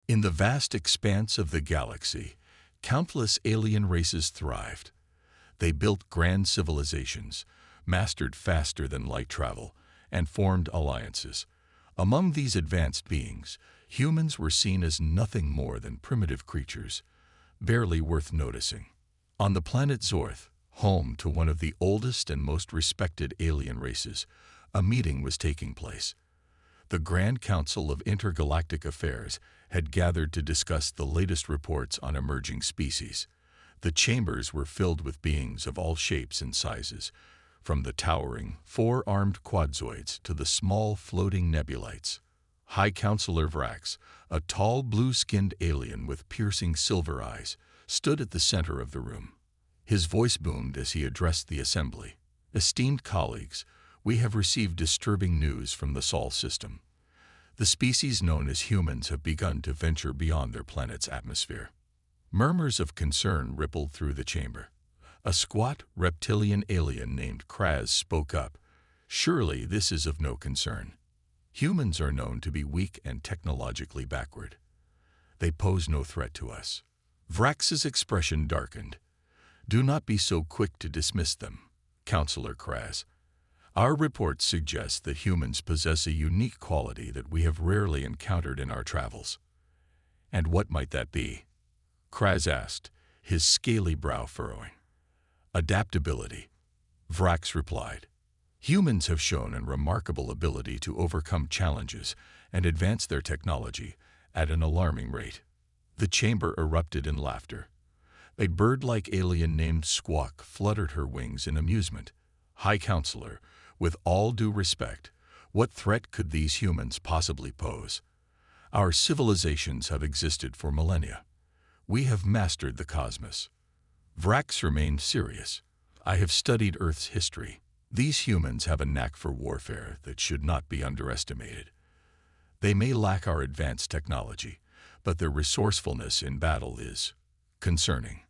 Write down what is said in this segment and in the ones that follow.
In the vast expanse of the galaxy, countless alien races thrived. They built grand civilizations, mastered faster than light travel, and formed alliances. Among these advanced beings, humans were seen as nothing more than primitive creatures, barely worth noticing. On the planet Zorth, home to one of the oldest and most respected alien races, a meeting was taking place. The Grand Council of Intergalactic Affairs had gathered to discuss the latest reports on emerging species. The chambers were filled with beings of all shapes and sizes, from the towering, four-armed quadzoids to the small, floating nebulites. High Counselor Vrax, a tall, blue-skinned alien with piercing silver eyes, stood at the center of the room. His voice boomed as he addressed the assembly. "Esteemed colleagues, we have received disturbing news from the Sol system. The species known as humans have begun to venture beyond their planet's atmosphere." Murmurs of concern rippled through the chamber. A squat, reptilian alien named Kraz spoke up. "Surely this is of no concern. Humans are known to be weak and technologically backward. They pose no threat to us." Vrax's expression darkened. "Do not be so quick to dismiss them, Counselor Kraz. Our reports suggest that humans possess a unique quality that we have rarely encountered in our travels." "And what might that be?" Kraz asked, his scaly brow furrowing. "Adaptability," Vrax replied. "Humans have shown a remarkable ability to overcome challenges and advance their technology at an alarming rate." The chamber erupted in laughter. A bird-like alien named Squawk fluttered her wings in amusement. "High Counselor, with all due respect, what threat could these humans possibly pose? Our civilizations have existed for millennia. We have mastered the cosmos." Vrax remained serious. "I have studied Earth's history. These humans have a knack for warfare that should not be underestimated. They may lack our advanced technology, but their resourcefulness in battle is concerning."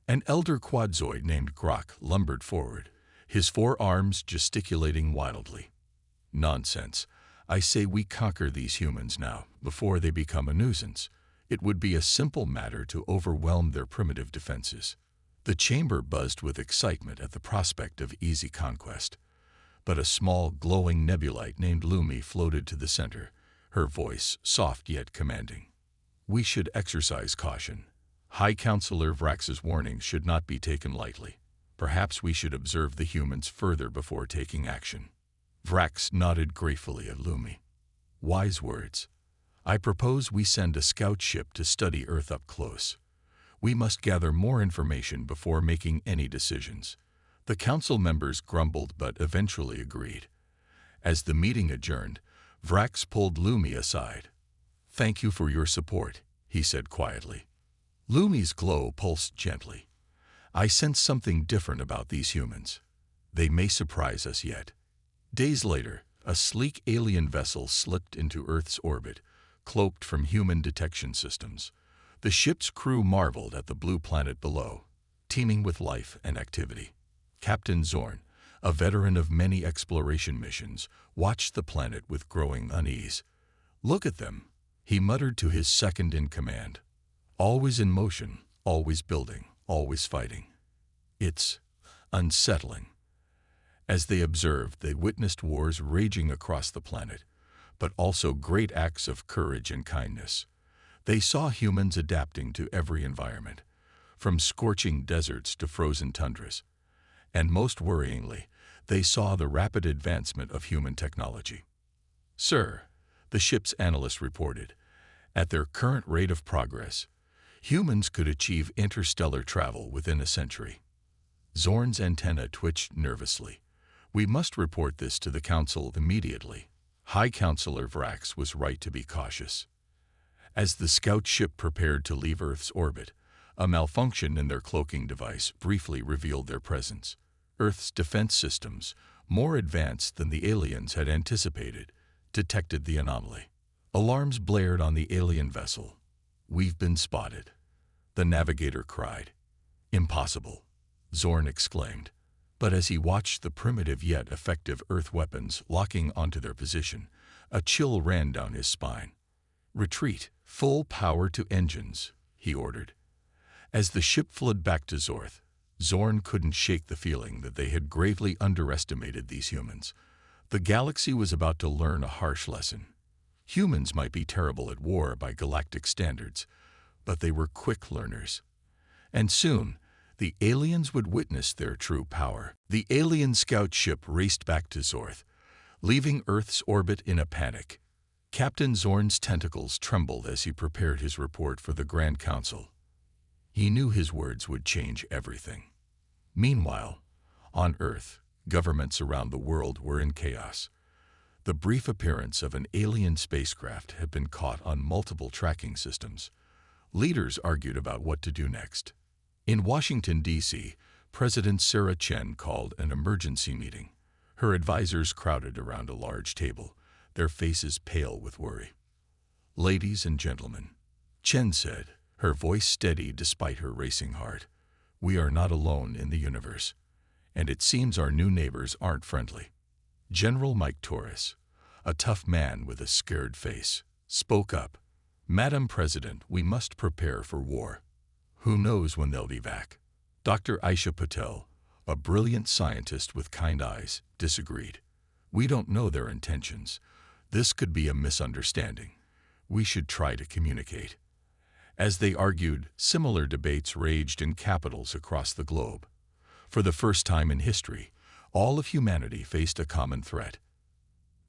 An elder quadzoid named Grok lumbered forward, his four arms gesticulating wildly. "Nonsense. I say we conquer these humans now, before they become a nuisance. It would be a simple matter to overwhelm their primitive defenses." The chamber buzzed with excitement at the prospect of easy conquest. But a small, glowing nebulite named Lumi floated to the center, her voice soft yet commanding. "We should exercise caution. High Counselor Vrax's warnings should not be taken lightly. Perhaps we should observe the humans further before taking action." Vrax nodded gratefully at Lumi. "Wise words. I propose we send a scout ship to study Earth up close. We must gather more information before making any decisions." The council members grumbled but eventually agreed. As the meeting adjourned, Vrax pulled Lumi aside. "Thank you for your support," he said quietly. Lumi's glow pulsed gently. "I sense something different about these humans. They may surprise us yet." Days later, a sleek alien vessel slipped into Earth's orbit, cloaked from human detection systems. The ship's crew marveled at the blue planet below, teeming with life and activity. Captain Zorn, a veteran of many exploration missions, watched the planet with growing unease. "Look at them," he muttered to his second-in-command. "Always in motion, always building, always fighting. It's unsettling." As they observed, they witnessed wars raging across the planet, but also great acts of courage and kindness. They saw humans adapting to every environment, from scorching deserts to frozen tundras. And most worryingly, they saw the rapid advancement of human technology. "Sir," the ship's analyst reported, "at their current rate of progress, humans could achieve interstellar travel within a century." Zorn's antenna twitched nervously. "We must report this to the Council immediately." High Counselor Vrax was right to be cautious. As the scout ship prepared to leave Earth's orbit, a malfunction in their cloaking device briefly revealed their presence. Earth's defense systems, more advanced than the aliens had anticipated, detected the anomaly. Alarms blared on the alien vessel. "We've been spotted," the navigator cried. "Impossible," Zorn exclaimed. But as he watched the primitive yet effective Earth weapons locking onto their position, a chill ran down his spine. "Retreat," "Full power to engines," he ordered. As the ship fled back to Zorth, Zorn couldn't shake the feeling that they had gravely underestimated these humans. The galaxy was about to learn a harsh lesson. Humans might be terrible at war by galactic standards, but they were quick learners. And soon, the aliens would witness their true power. The alien scout ship raced back to Zorth, leaving Earth's orbit in a panic. Captain Zorn's tentacles trembled as he prepared his report for the Grand Council. He knew his words would change everything. Meanwhile, on Earth, governments around the world were in chaos. The brief appearance of an alien spacecraft had been caught on multiple tracking systems. Leaders argued about what to do next. In Washington, D.C., President Sarah Chen called an emergency meeting. Her advisors crowded around a large table, their faces pale with worry. "Ladies and gentlemen," Chen said, her voice steady despite her racing heart, "we are not alone in the universe, and it seems our new neighbors aren't friendly." General Mike Torres, a tough man with a scared face, spoke up. "Madam President, we must prepare for war. Who knows when they'll be back?" Dr. Aisha Patel, a brilliant scientist with kind eyes, disagreed. "We don't know their intentions. This could be a misunderstanding. We should try to communicate." As they argued, similar debates raged in capitals across the globe. For the first time in history, all of humanity faced a common threat.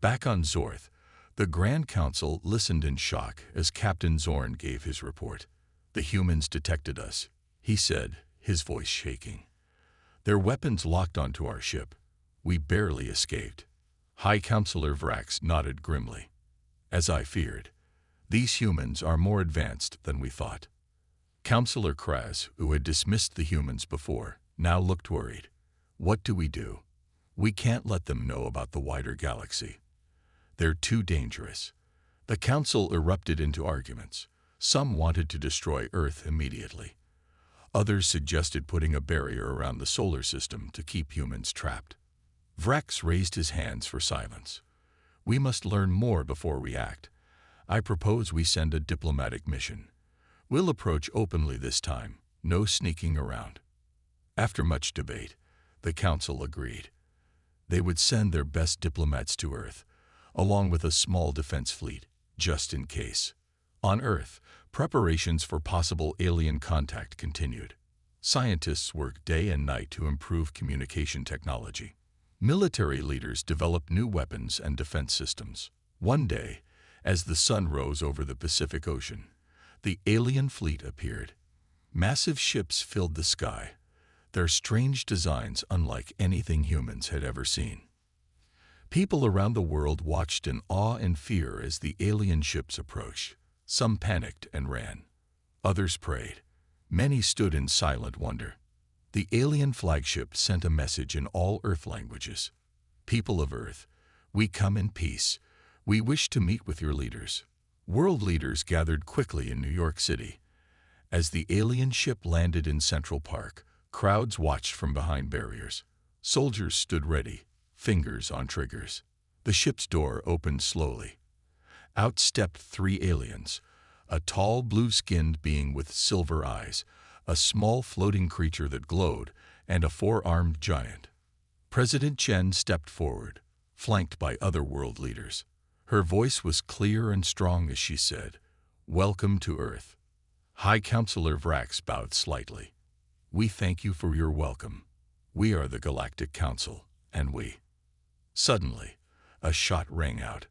Back on Zorth, the Grand Council listened in shock as Captain Zorn gave his report. "The humans detected us," he said, his voice shaking. "Their weapons locked onto our ship. We barely escaped." High Counselor Vrax nodded grimly. "As I feared. These humans are more advanced than we thought." Counselor Kraz, who had dismissed the humans before, now looked worried. "What do? We can't let them know about the wider galaxy. They're too dangerous." The council erupted into arguments. Some wanted to destroy Earth immediately. Others suggested putting a barrier around the solar system to keep humans trapped. Vrax raised his hands for silence. "We must learn more before we act. I propose we send a diplomatic mission. We'll approach openly this time, no sneaking around." After much debate, the council agreed. They would send their best diplomats to Earth, along with a small defense fleet, just in case. On Earth, preparations for possible alien contact continued. Scientists worked day and night to improve communication technology. Military leaders developed new weapons and defense systems. One day, as the sun rose over the Pacific Ocean, the alien fleet appeared. Massive ships filled the sky, their strange designs unlike anything humans had ever seen. People around the world watched in awe and fear as the alien ships approached. Some panicked and ran. Others prayed. Many stood in silent wonder. The alien flagship sent a message in all Earth languages. "People of Earth, we come in peace. We wish to meet with your leaders." World leaders gathered quickly in New York City. As the alien ship landed in Central Park, crowds watched from behind barriers. Soldiers stood ready, fingers on triggers. The ship's door opened slowly. Out stepped 3 aliens, a tall blue-skinned being with silver eyes, a small floating creature that glowed, and a 4-armed giant. President Chen stepped forward, flanked by other world leaders. Her voice was clear and strong as she said, "Welcome to Earth." High Counselor Vrax bowed slightly. "We thank you for your welcome. We are the Galactic Council, and we—" Suddenly, a shot rang out.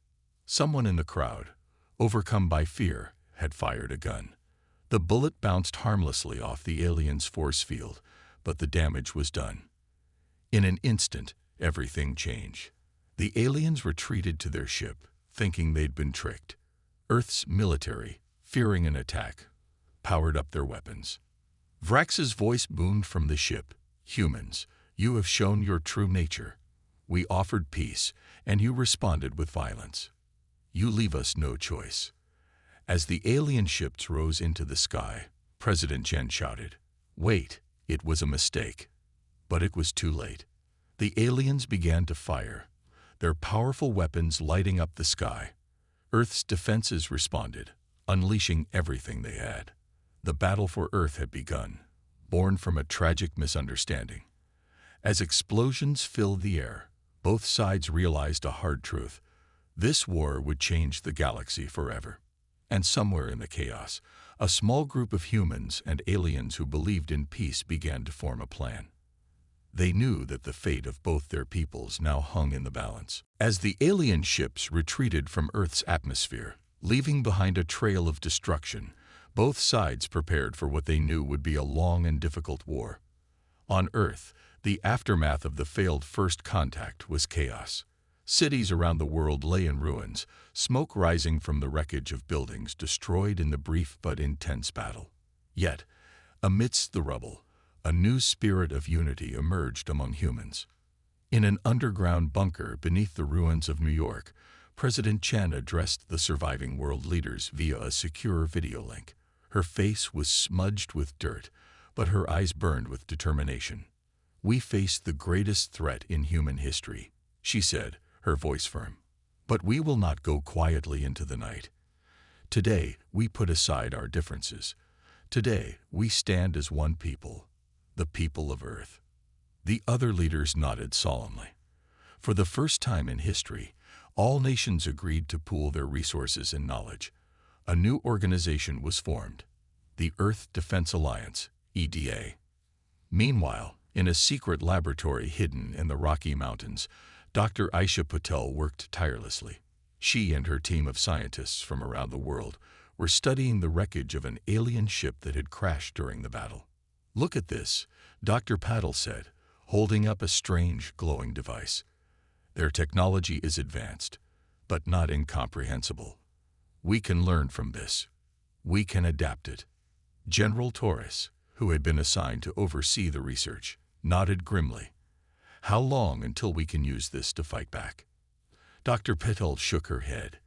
Someone in the crowd, overcome by fear, had fired a gun. The bullet bounced harmlessly off the alien's force field, but the damage was done. In an instant, everything changed. The aliens retreated to their ship, thinking they'd been tricked. Earth's military, fearing an attack, powered up their weapons. Vrax's voice boomed from the ship. "Humans, you have shown your true nature. We offered peace, and you responded with violence. You leave us no choice." As the alien ships rose into the sky, President Chen shouted, "Wait, it was a mistake." But it was too late. The aliens began to fire, their powerful weapons lighting up the sky. Earth's defenses responded, unleashing everything they had. The battle for Earth had begun, born from a tragic misunderstanding. As explosions filled the air, both sides realized a hard truth. This war would change the galaxy forever. And somewhere in the chaos, a small group of humans and aliens who believed in peace began to form a plan. They knew that the fate of both their peoples now hung in the balance. As the alien ships retreated from Earth's atmosphere, leaving behind a trail of destruction, both sides prepared for what they knew would be a long and difficult war. On Earth, the aftermath of the failed first contact was chaos. Cities around the world lay in ruins, smoke rising from the wreckage of buildings destroyed in the brief but intense battle. Yet, amidst the rubble, a new spirit of unity emerged among humans. In an underground bunker beneath the ruins of New York, President Chen addressed the surviving world leaders via a secure video link. Her face was smudged with dirt, but her eyes burned with determination. "We face the greatest threat in human history," she said, her voice firm. "But we will not go quietly into the night. Today, we put aside our differences. Today, we stand as one people, the people of Earth." The other leaders nodded solemnly. For the first time in history, all nations agreed to pool their resources and knowledge. A new organization was formed, the Earth Defense Alliance, EDA. Meanwhile, in a secret laboratory hidden in the Rocky Mountains, Dr. Aisha Patel worked tirelessly. She and her team of scientists from around the world were studying the wreckage of an alien ship that had crashed during the battle. "Look at this," Dr. Patel said, holding up a strange, glowing device. "Their technology is advanced, but not incomprehensible. We can learn from this. We can adapt it." General Torres, who had been assigned to oversee the research, nodded grimly. "How long until we can use this to fight back?" Dr. Patel shook her head.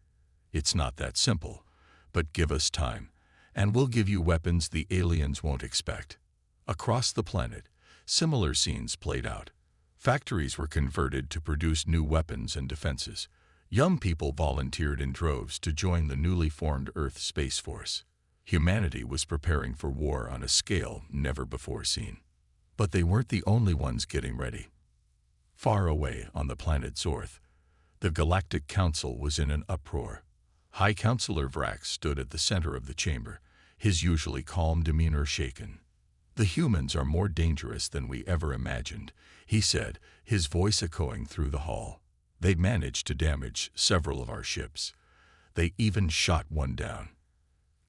"It's not that simple, but give us time, and we'll give you weapons the aliens won't expect." Across the planet, similar scenes played out. Factories were converted to produce new weapons and defenses. Young people volunteered in droves to join the newly formed Earth Space Force. Humanity was preparing for war on a scale never before seen. But they weren't the only ones getting ready. Far away on the planet Zorth, the Galactic Council was in an uproar. High Counselor Vrax stood at the center of the chamber, his usually calm demeanor shaken. "The humans are more dangerous than we ever imagined," he said, his voice echoing through the hall. "They managed to damage several of our ships. They even shot one down."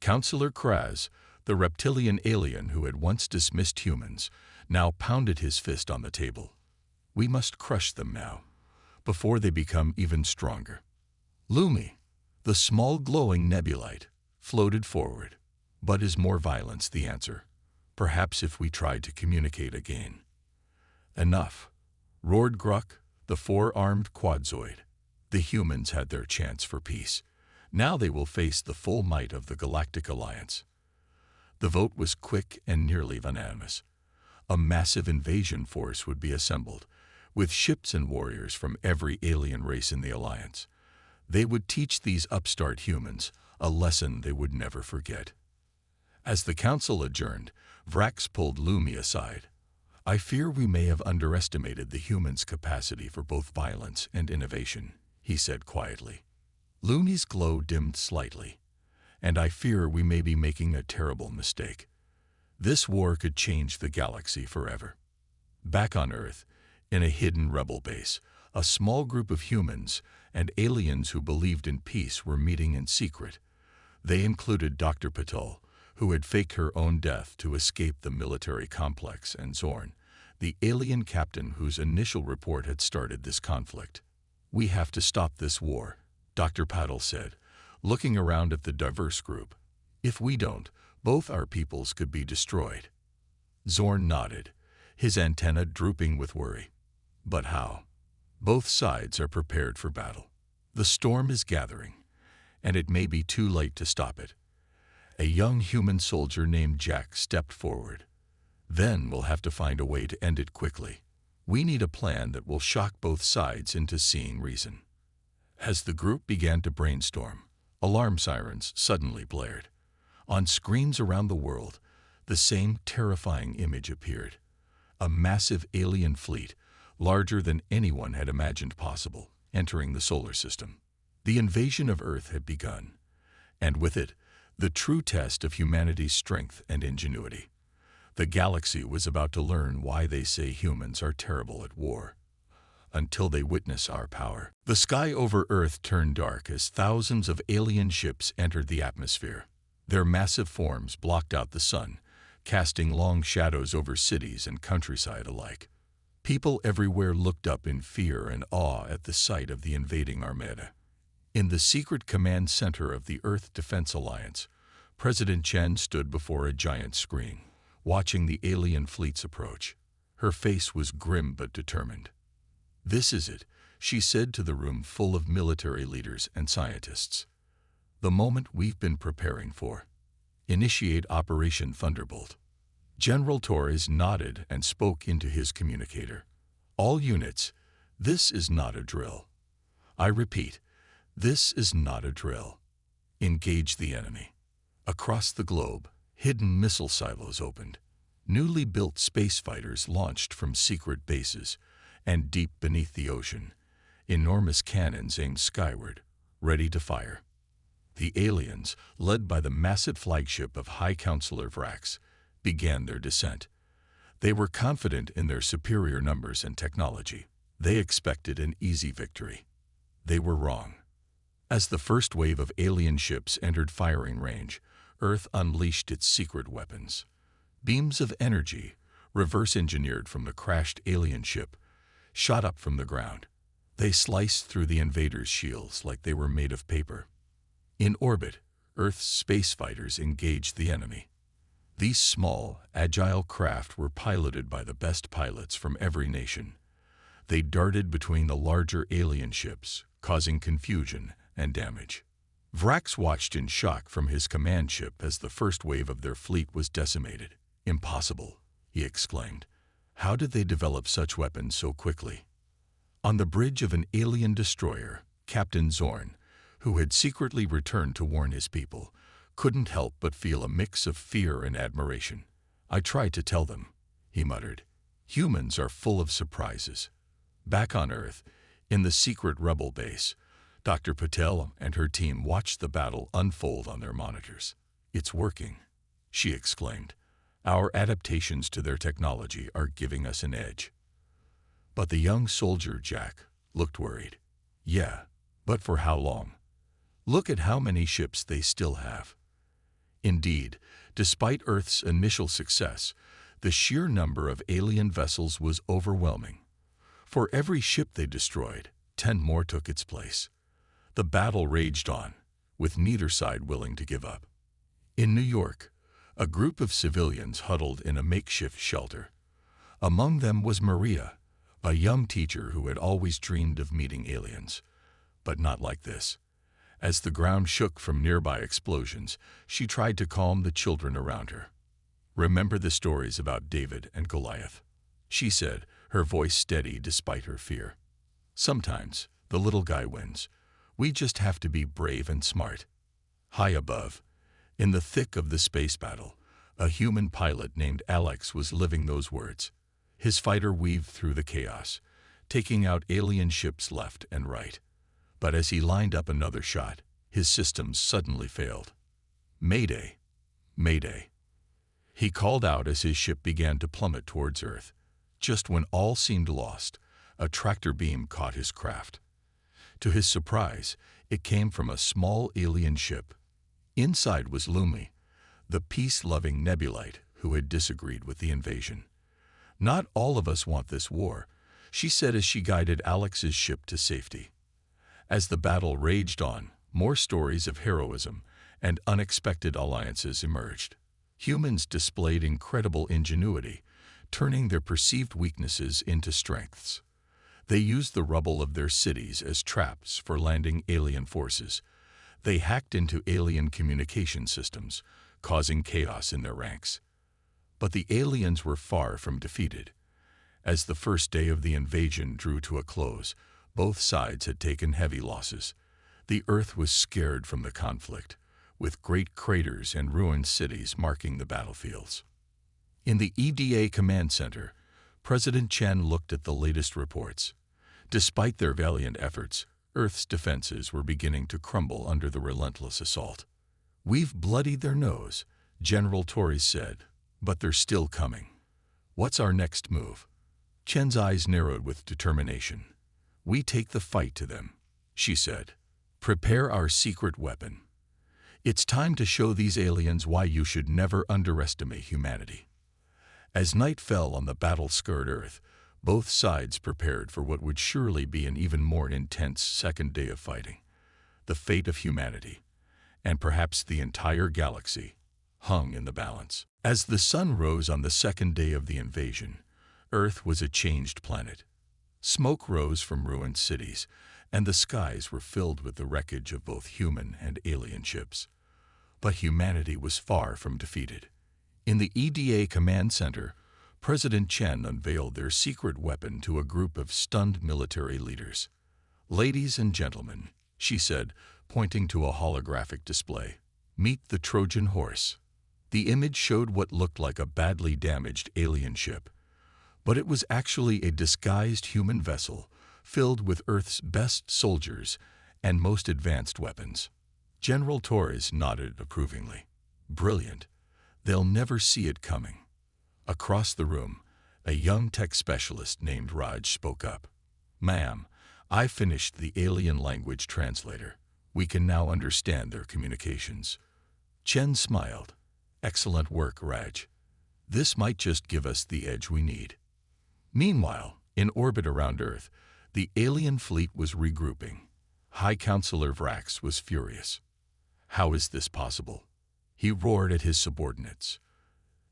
Counselor Kraz, the reptilian alien who had once dismissed humans, now pounded his fist on the table. "We must crush them now, before they become even stronger." Lumi, the small glowing nebulite, floated forward. "But is more violence the answer? Perhaps if we tried to communicate again." "Enough," roared Gruk, the four-armed quadzoid. The humans had their chance for peace. Now they will face the full might of the Galactic Alliance. The vote was quick and nearly unanimous. A massive invasion force would be assembled, with ships and warriors from every alien race in the Alliance. They would teach these upstart humans a lesson they would never forget. As the council adjourned, Vrax pulled Lumi aside. "I fear we may have underestimated the humans' capacity for both violence and innovation," he said quietly. Lumi's glow dimmed slightly. "And I fear we may be making a terrible mistake. This war could change the galaxy forever." Back on Earth, in a hidden rebel base, a small group of humans and aliens who believed in peace were meeting in secret. They included Dr. Patel, who had faked her own death to escape the military complex, and Zorn, the alien captain whose initial report had started this conflict. "We have to stop this war," Dr. Patel said, looking around at the diverse group. "If we don't, both our peoples could be destroyed." Zorn nodded, his antenna drooping with worry. "But how? Both sides are prepared for battle. The storm is gathering, and it may be too late to stop it." A young human soldier named Jack stepped forward. "Then we'll have to find a way to end it quickly. We need a plan that will shock both sides into seeing reason." As the group began to brainstorm, Alarm sirens suddenly blared. On screens around the world, the same terrifying image appeared. A massive alien fleet, larger than anyone had imagined possible, entering the solar system. The invasion of Earth had begun, and with it, the true test of humanity's strength and ingenuity. The galaxy was about to learn why they say humans are terrible at war, until they witness our power. The sky over Earth turned dark as thousands of alien ships entered the atmosphere. Their massive forms blocked out the sun, casting long shadows over cities and countryside alike. People everywhere looked up in fear and awe at the sight of the invading armada. In the secret command center of the Earth Defense Alliance, President Chen stood before a giant screen, watching the alien fleets approach. Her face was grim but determined. "This is it," she said to the room full of military leaders and scientists. "The moment we've been preparing for. Initiate Operation Thunderbolt." General Torres nodded and spoke into his communicator. "All units, this is not a drill. I repeat, this is not a drill. Engage the enemy." Across the globe, hidden missile silos opened. Newly built space fighters launched from secret bases, and deep beneath the ocean, enormous cannons aimed skyward, ready to fire. The aliens, led by the massive flagship of High Counselor Vrax, began their descent. They were confident in their superior numbers and technology. They expected an easy victory. They were wrong. As the first wave of alien ships entered firing range, Earth unleashed its secret weapons. Beams of energy, reverse-engineered from the crashed alien ship, shot up from the ground. They sliced through the invaders' shields like they were made of paper. In orbit, Earth's space fighters engaged the enemy. These small, agile craft were piloted by the best pilots from every nation. They darted between the larger alien ships, causing confusion and damage. Vrax watched in shock from his command ship as the first wave of their fleet was decimated. "Impossible," he exclaimed. "How did they develop such weapons so quickly?" On the bridge of an alien destroyer, Captain Zorn, who had secretly returned to warn his people, couldn't help but feel a mix of fear and admiration. "I tried to tell them," he muttered. "Humans are full of surprises." Back on Earth, in the secret rebel base, Dr. Patel and her team watched the battle unfold on their monitors. "It's working," she exclaimed. "Our adaptations to their technology are giving us an edge." But the young soldier, Jack, looked worried. "Yeah, but for how long? Look at how many ships they still have." Indeed, despite Earth's initial success, the sheer number of alien vessels was overwhelming. For every ship they destroyed, 10 more took its place. The battle raged on, with neither side willing to give up. In New York, a group of civilians huddled in a makeshift shelter. Among them was Maria, a young teacher who had always dreamed of meeting aliens. But not like this. As the ground shook from nearby explosions, she tried to calm the children around her. "Remember the stories about David and Goliath," she said, her voice steady despite her fear. "Sometimes the little guy wins. We just have to be brave and smart." High above, in the thick of the space battle, a human pilot named Alex was living those words. His fighter weaved through the chaos, taking out alien ships left and right. But as he lined up another shot, his systems suddenly failed. "Mayday! Mayday!" He called out as his ship began to plummet towards Earth. Just when all seemed lost, a tractor beam caught his craft. To his surprise, it came from a small alien ship. Inside was Lumi, the peace-loving Nebulite who had disagreed with the invasion. "Not all of us want this war," she said as she guided Alex's ship to safety. As the battle raged on, more stories of heroism and unexpected alliances emerged. Humans displayed incredible ingenuity, turning their perceived weaknesses into strengths. They used the rubble of their cities as traps for landing alien forces. They hacked into alien communication systems, causing chaos in their ranks. But the aliens were far from defeated. As the first day of the invasion drew to a close, both sides had taken heavy losses. The Earth was scared from the conflict, with great craters and ruined cities marking the battlefields. In the EDA Command Center, President Chen looked at the latest reports. Despite their valiant efforts, Earth's defenses were beginning to crumble under the relentless assault. "We've bloodied their nose," General Torres said, "but they're still coming. What's our next move?" Chen's eyes narrowed with determination. "We take the fight to them," she said. "Prepare our secret weapon. It's time to show these aliens why you should never underestimate humanity." As night fell on the battle-scarred Earth, both sides prepared for what would surely be an even more intense second day of fighting. The fate of humanity, and perhaps the entire galaxy, hung in the balance. As the sun rose on the second day of the invasion, Earth was a changed planet. Smoke rose from ruined cities, and the skies were filled with the wreckage of both human and alien ships. But humanity was far from defeated. In the EDA Command Center, President Chen unveiled their secret weapon to a group of stunned military leaders. "Ladies and gentlemen," she said, pointing to a holographic display, "meet the Trojan horse." The image showed what looked like a badly damaged alien ship, but it was actually a disguised human vessel filled with Earth's best soldiers and most advanced weapons. General Torres nodded approvingly. "Brilliant. They'll never see it coming." Across the room, a young tech specialist named Raj spoke up. "Ma'am, I finished the alien language translator. We can now understand their communications." Chen smiled. "Excellent work, Raj. This might just give us the edge we need." Meanwhile, in orbit around Earth, the alien fleet was regrouping. High Counselor Vrax was furious. "How is this possible?" He roared at his subordinates.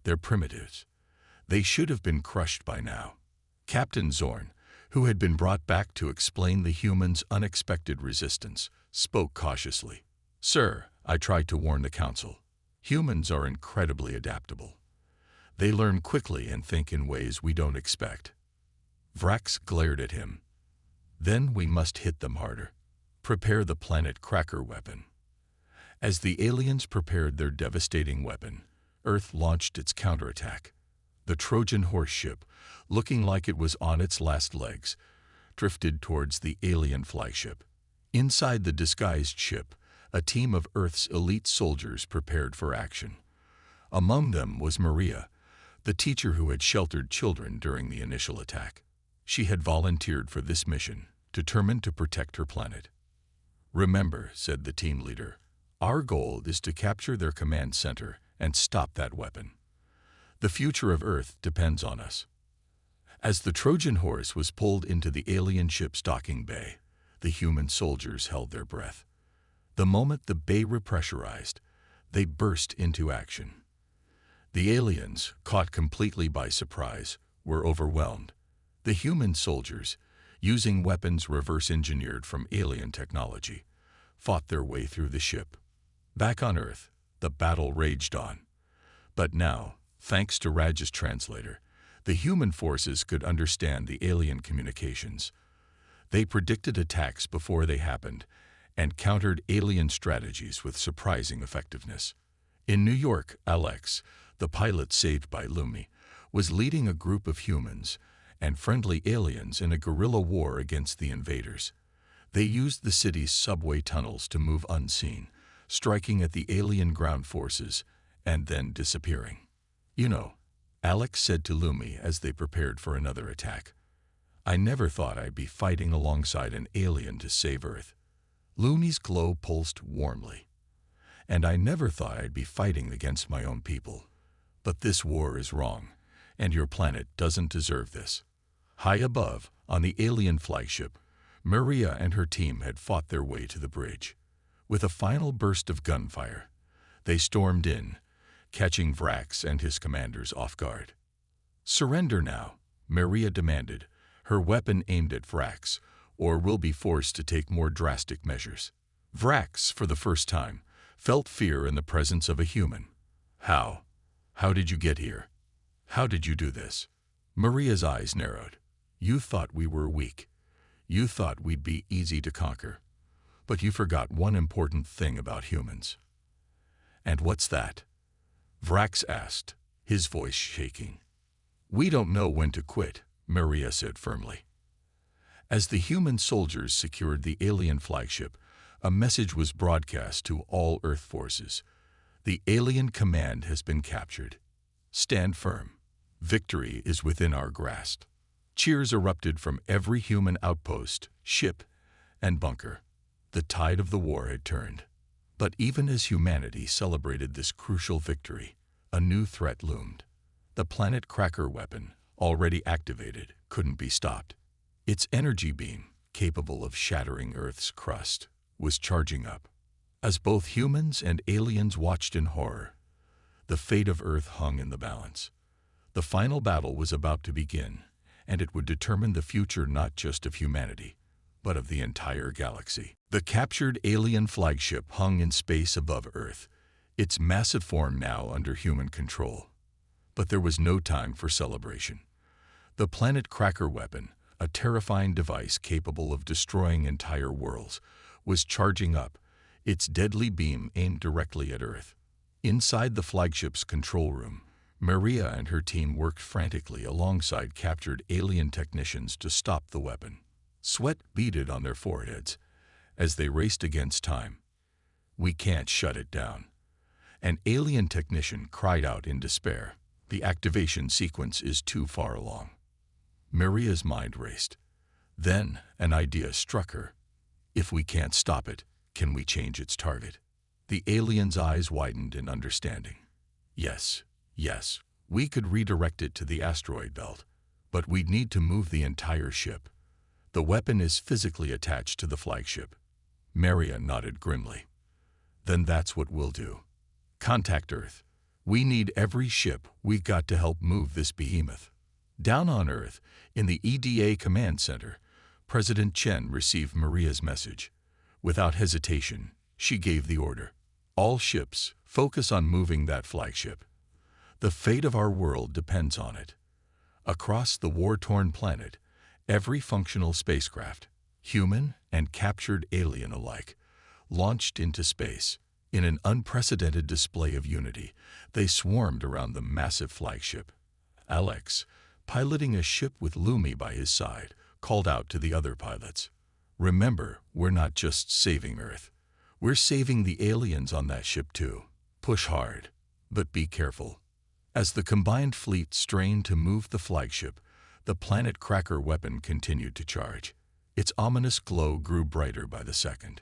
"They're primitives. They should have been crushed by now." Captain Zorn, who had been brought back to explain the humans' unexpected resistance, spoke cautiously. "Sir, I tried to warn the Council. Humans are incredibly adaptable. They learn quickly and think in ways we don't expect." Vrax glared at him. "Then we must hit them harder. Prepare the planet cracker weapon." As the aliens prepared their devastating weapon, Earth launched its counterattack. The Trojan horse ship, looking like it was on its last legs, drifted towards the alien flagship. Inside the disguised ship, a team of Earth's elite soldiers prepared for action. Among them was Maria, the teacher who had sheltered children during the initial attack. She had volunteered for this mission, determined to protect her planet. "Remember," said the team leader, "our goal is to capture their command center and stop that weapon. The future of Earth depends on us." As the Trojan horse was pulled into the alien ship's docking bay, the human soldiers held their breath. The moment the bay repressurized, they burst into action. The aliens, caught completely by surprise, were overwhelmed. The human soldiers, using weapons reverse-engineered from alien technology, fought their way through the ship. Back on Earth, the battle raged on. But now, thanks to Raj's translator, the human forces could understand the alien communications. They predicted attacks before they happened and countered alien strategies with surprising effectiveness. In New York, Alex, the pilot saved by Lumi, was leading a group of humans and friendly aliens in a guerrilla war against the invaders. They used the city's subway tunnels to move unseen, striking at the alien ground forces and then disappearing. "You know," Alex said to Lumi as they prepared for another attack, "I never thought I'd be fighting alongside an alien to save Earth." Lumi's glow pulsed warmly. "And I never thought I'd be fighting against my own people. But this war is wrong, and your planet doesn't deserve this." High above, on the alien flagship, Maria and her team had fought their way to the bridge. With a final burst of gunfire, they stormed in, catching Vrax and his commanders off guard. "Surrender now," Maria demanded, her weapon aimed at Vrax, "or we'll be forced to take more drastic measures." Vrax, for the first time, felt fear in the presence of a human. "How? How did you get here? How did you do this?" Maria's eyes narrowed. "You thought we were weak. You thought we'd be easy to conquer. But you forgot one important thing about humans. And what's that? Vrax asked, his voice shaking. We don't know when to quit, Maria said firmly. As the human soldiers secured the alien flagship, a message was broadcast to all Earth forces. The alien command has been captured. Stand firm. Victory is within our grasp. Cheers erupted from every human outpost, ship, and bunker. The tide of the war had turned. But even as humanity celebrated this crucial victory, a new threat loomed. The planet cracker weapon, already activated, couldn't be stopped. Its energy beam, capable of shattering Earth's crust, was charging up. As both humans and aliens watched in horror, the fate of Earth hung in the balance. The final battle was about to begin, and it would determine the future not just of humanity, but of the entire galaxy. The captured alien flagship hung in space above Earth, its massive form now under human control. But there was no time for celebration. The planet cracker weapon, a terrifying device capable of destroying entire worlds, was charging up, its deadly beam aimed directly at Earth. Inside the flagship's control room, Maria and her team worked frantically alongside captured alien technicians to stop the weapon. Sweat beaded on their foreheads as they raced against time. We can't shut it down. An alien technician cried out in despair. The activation sequence is too far along. Maria's mind raced. Then an idea struck her. If we can't stop it, can we change its target? The alien's eyes widened in understanding. Yes, we could redirect it to the asteroid belt, but we'd need to move the entire ship. The weapon is physically attached to the flagship. Maria nodded grimly. Then that's what we'll do. Contact Earth. We need every ship we got to help move this behemoth. Down on Earth, in the EDA command center, President Chen received Maria's message. Without hesitation, she gave the order. All ships, focus on moving that flagship. The fate of our world depends on it. Across the war-torn planet, every functional spacecraft, human and captured alien alike, launched into space. In an unprecedented display of unity, they swarmed around the massive flagship. Alex, piloting a ship with Lumi by his side, called out to the other pilots. Remember, we're not just saving Earth. We're saving the aliens on that ship too. Push hard, but be careful. As the combined fleet strained to move the flagship, the planet cracker weapon continued to charge. Its ominous glow grew brighter by the second.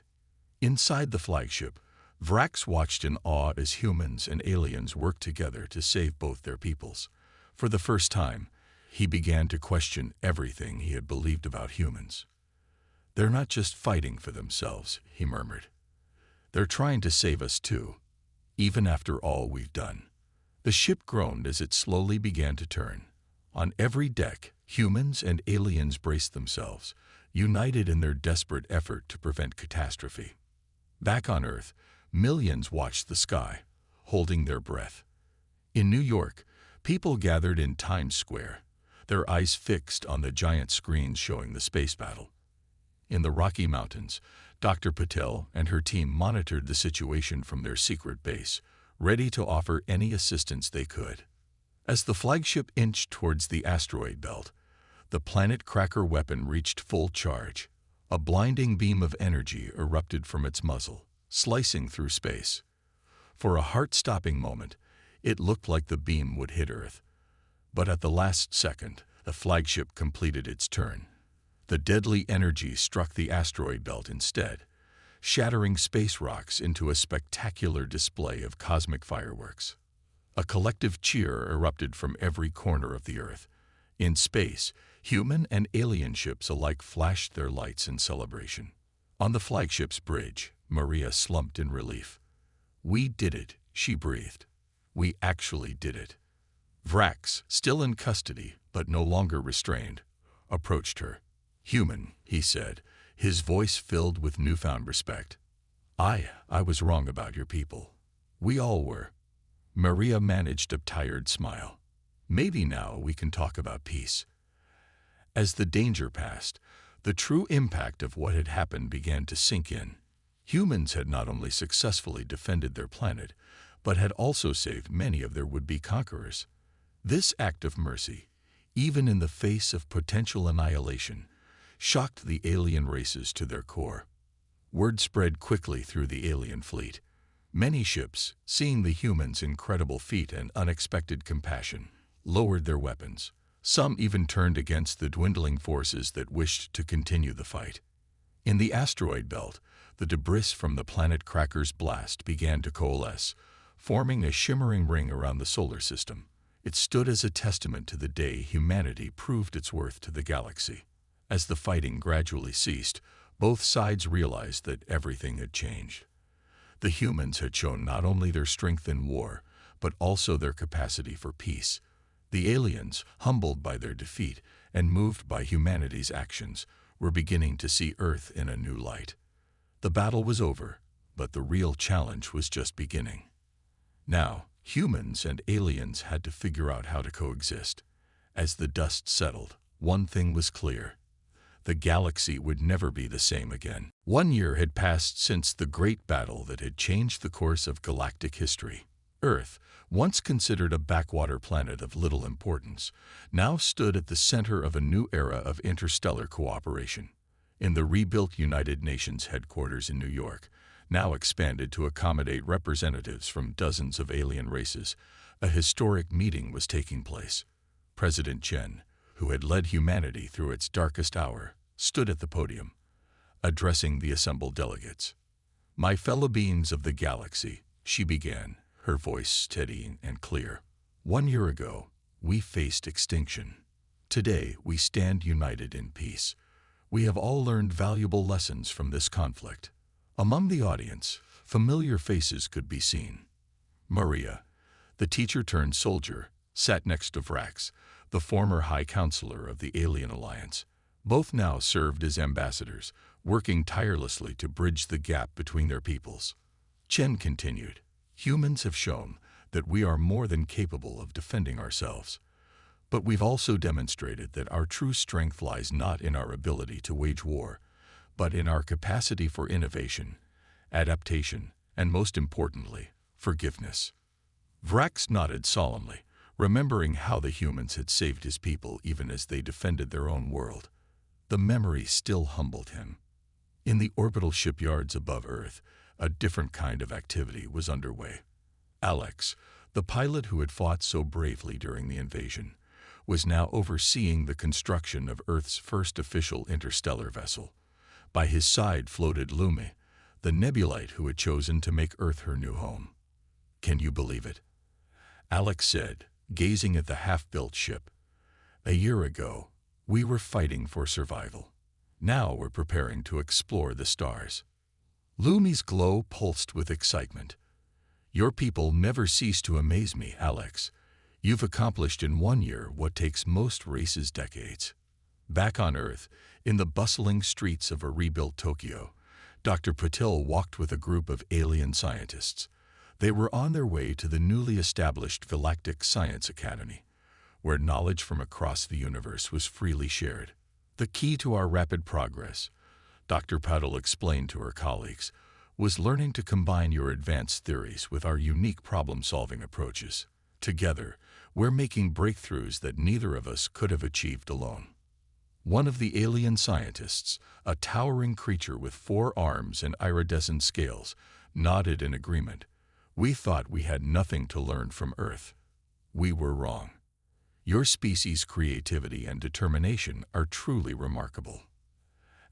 Inside the flagship, Vrax watched in awe as humans and aliens worked together to save both their peoples. For the first time, he began to question everything he had believed about humans. They're not just fighting for themselves, he murmured. They're trying to save us too, even after all we've done. The ship groaned as it slowly began to turn. On every deck, humans and aliens braced themselves, united in their desperate effort to prevent catastrophe. Back on Earth, millions watched the sky, holding their breath. In New York, people gathered in Times Square, their eyes fixed on the giant screens showing the space battle. In the Rocky Mountains, Dr. Patel and her team monitored the situation from their secret base, ready to offer any assistance they could. As the flagship inched towards the asteroid belt, the planet cracker weapon reached full charge. A blinding beam of energy erupted from its muzzle, slicing through space. For a heart-stopping moment, it looked like the beam would hit Earth. But at the last second, the flagship completed its turn. The deadly energy struck the asteroid belt instead, shattering space rocks into a spectacular display of cosmic fireworks. A collective cheer erupted from every corner of the Earth. In space, human and alien ships alike flashed their lights in celebration. On the flagship's bridge, Maria slumped in relief. We did it, she breathed. We actually did it. Vrax, still in custody but no longer restrained, approached her. Human, he said, his voice filled with newfound respect. I was wrong about your people. We all were. Maria managed a tired smile. Maybe now we can talk about peace. As the danger passed, the true impact of what had happened began to sink in. Humans had not only successfully defended their planet, but had also saved many of their would-be conquerors. This act of mercy, even in the face of potential annihilation, shocked the alien races to their core. Word spread quickly through the alien fleet. Many ships, seeing the humans' incredible feat and unexpected compassion, lowered their weapons. Some even turned against the dwindling forces that wished to continue the fight. In the asteroid belt, the debris from the planet Cracker's blast began to coalesce, forming a shimmering ring around the solar system. It stood as a testament to the day humanity proved its worth to the galaxy. As the fighting gradually ceased, both sides realized that everything had changed. The humans had shown not only their strength in war, but also their capacity for peace. The aliens, humbled by their defeat and moved by humanity's actions, were beginning to see Earth in a new light. The battle was over, but the real challenge was just beginning. Now, humans and aliens had to figure out how to coexist. As the dust settled, one thing was clear. The galaxy would never be the same again. 1 year had passed since the great battle that had changed the course of galactic history. Earth, once considered a backwater planet of little importance, now stood at the center of a new era of interstellar cooperation. In the rebuilt United Nations headquarters in New York, now expanded to accommodate representatives from dozens of alien races, a historic meeting was taking place. President Chen, who had led humanity through its darkest hour, stood at the podium, addressing the assembled delegates. "My fellow beings of the galaxy," she began, her voice steady and clear. "1 year ago, we faced extinction. Today, we stand united in peace. We have all learned valuable lessons from this conflict." Among the audience, familiar faces could be seen. Maria, the teacher-turned-soldier, sat next to Vrax, the former High Counselor of the Alien Alliance. Both now served as ambassadors, working tirelessly to bridge the gap between their peoples. Chen continued, "Humans have shown that we are more than capable of defending ourselves. But we've also demonstrated that our true strength lies not in our ability to wage war, but in our capacity for innovation, adaptation, and most importantly, forgiveness." Vrax nodded solemnly, remembering how the humans had saved his people even as they defended their own world. The memory still humbled him. In the orbital shipyards above Earth, a different kind of activity was underway. Alex, the pilot who had fought so bravely during the invasion, was now overseeing the construction of Earth's first official interstellar vessel. By his side floated Lumi, the nebulite who had chosen to make Earth her new home. "Can you believe it?" Alex said, gazing at the half-built ship. "A year ago, we were fighting for survival. Now we're preparing to explore the stars." Lumi's glow pulsed with excitement. "Your people never cease to amaze me, Alex. You've accomplished in 1 year what takes most races decades." Back on Earth, in the bustling streets of a rebuilt Tokyo, Dr. Patil walked with a group of alien scientists. They were on their way to the newly established Galactic Science Academy, where knowledge from across the universe was freely shared. "The key to our rapid progress," Dr. Patil explained to her colleagues, "was learning to combine your advanced theories with our unique problem-solving approaches. Together, we're making breakthroughs that neither of us could have achieved alone." One of the alien scientists, a towering creature with 4 arms and iridescent scales, nodded in agreement. "We thought we had nothing to learn from Earth. We were wrong. Your species' creativity and determination are truly remarkable."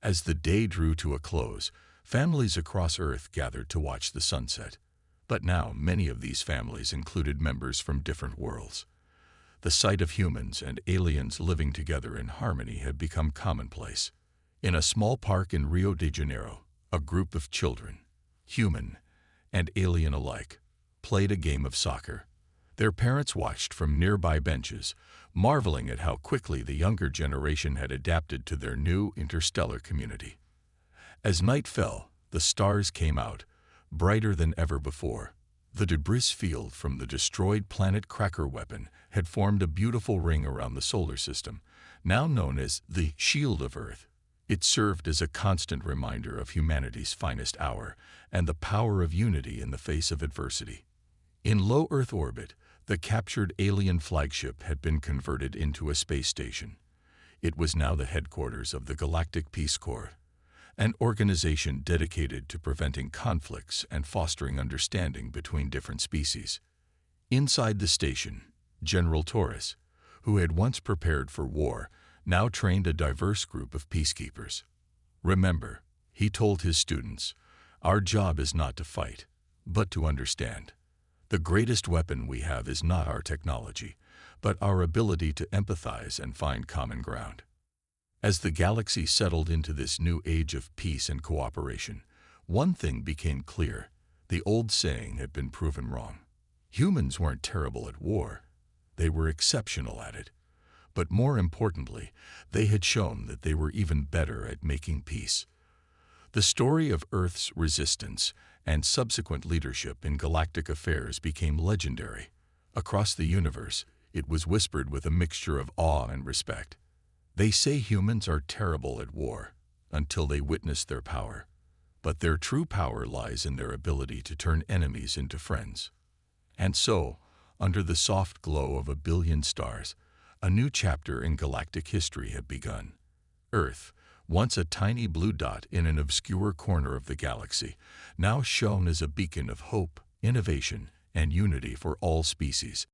As the day drew to a close, families across Earth gathered to watch the sunset. But now many of these families included members from different worlds. The sight of humans and aliens living together in harmony had become commonplace. In a small park in Rio de Janeiro, a group of children, human and alien alike, played a game of soccer. Their parents watched from nearby benches, marveling at how quickly the younger generation had adapted to their new interstellar community. As night fell, the stars came out, brighter than ever before. The debris field from the destroyed planet Cracker weapon had formed a beautiful ring around the solar system, now known as the Shield of Earth. It served as a constant reminder of humanity's finest hour and the power of unity in the face of adversity. In low Earth orbit, the captured alien flagship had been converted into a space station. It was now the headquarters of the Galactic Peace Corps, an organization dedicated to preventing conflicts and fostering understanding between different species. Inside the station, General Torres, who had once prepared for war, now trained a diverse group of peacekeepers. Remember, he told his students, our job is not to fight, but to understand. The greatest weapon we have is not our technology, but our ability to empathize and find common ground. As the galaxy settled into this new age of peace and cooperation, one thing became clear. The old saying had been proven wrong. Humans weren't terrible at war. They were exceptional at it. But more importantly, they had shown that they were even better at making peace. The story of Earth's resistance and subsequent leadership in galactic affairs became legendary. Across the universe, it was whispered with a mixture of awe and respect. They say humans are terrible at war until they witness their power. But their true power lies in their ability to turn enemies into friends. And so, under the soft glow of a billion stars, a new chapter in galactic history had begun. Earth, once a tiny blue dot in an obscure corner of the galaxy, now shone as a beacon of hope, innovation, and unity for all species.